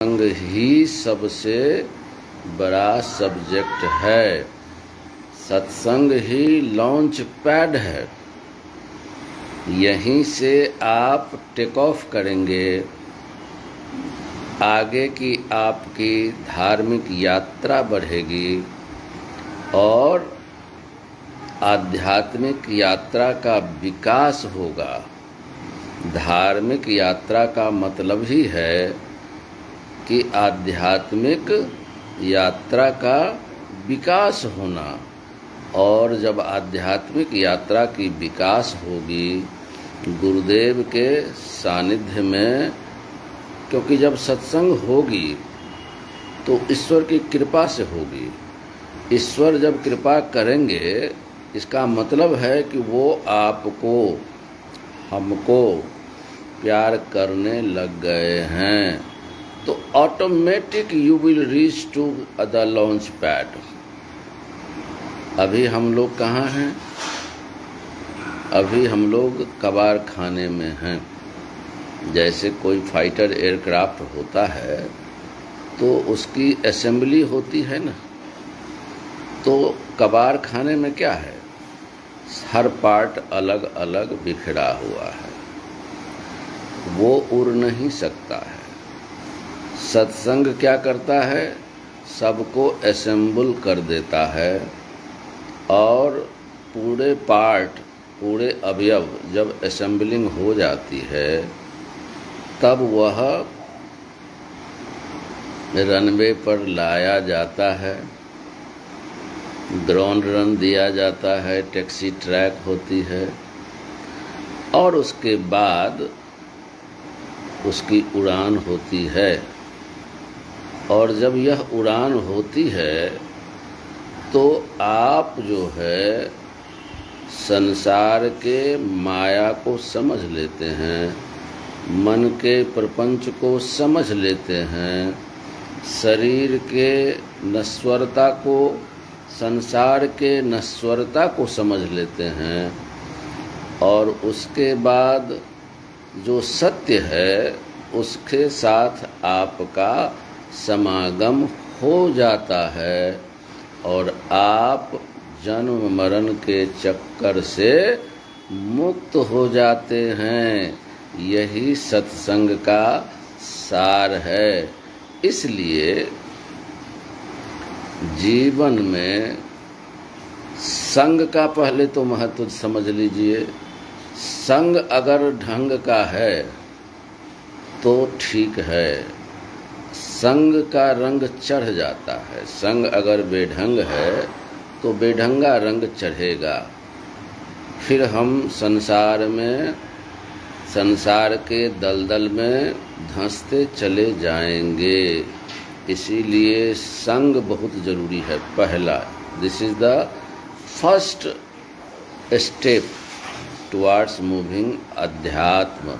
सत्संग ही सबसे बड़ा सब्जेक्ट है। सत्संग ही लॉन्च पैड है। यहीं से आप टेक ऑफ करेंगे। आगे की आपकी धार्मिक यात्रा बढ़ेगी और आध्यात्मिक यात्रा का विकास होगा। धार्मिक यात्रा का मतलब ही है कि आध्यात्मिक यात्रा का विकास होना, और जब आध्यात्मिक यात्रा की विकास होगी गुरुदेव के सानिध्य में, क्योंकि जब सत्संग होगी तो ईश्वर की कृपा से होगी। ईश्वर जब कृपा करेंगे इसका मतलब है कि वो आपको, हमको प्यार करने लग गए हैं, तो automatic you will reach to the launch pad. अभी हम लोग कहाँ हैं? अभी हम लोग कबाड़ खाने में हैं। जैसे कोई फाइटर एयरक्राफ्ट होता है तो उसकी असेंबली होती है ना, तो कबाड़ खाने में क्या है? हर पार्ट अलग अलग बिखरा हुआ है, वो उड़ नहीं सकता है। सत्संग क्या करता है? सबको असेंबल कर देता है, और पूरे पार्ट, पूरे अवयव जब असेंबलिंग हो जाती है तब वह रनवे पर लाया जाता है, ग्राउंड रन दिया जाता है, टैक्सी ट्रैक होती है, और उसके बाद उसकी उड़ान होती है। और जब यह उड़ान होती है तो आप जो है संसार के माया को समझ लेते हैं, मन के प्रपंच को समझ लेते हैं, शरीर के नश्वरता को, संसार के नश्वरता को समझ लेते हैं, और उसके बाद जो सत्य है उसके साथ आपका समागम हो जाता है, और आप जन्म मरण के चक्कर से मुक्त हो जाते हैं। यही सत्संग का सार है। इसलिए जीवन में संग का पहले तो महत्व समझ लीजिए। संग अगर ढंग का है तो ठीक है, संग का रंग चढ़ जाता है। संग अगर बेढंग है तो बेढंगा रंग चढ़ेगा। फिर हम संसार में, संसार के दलदल में धंसते चले जाएंगे। इसीलिए संग बहुत ज़रूरी है। पहला, this is the first step towards moving अध्यात्म।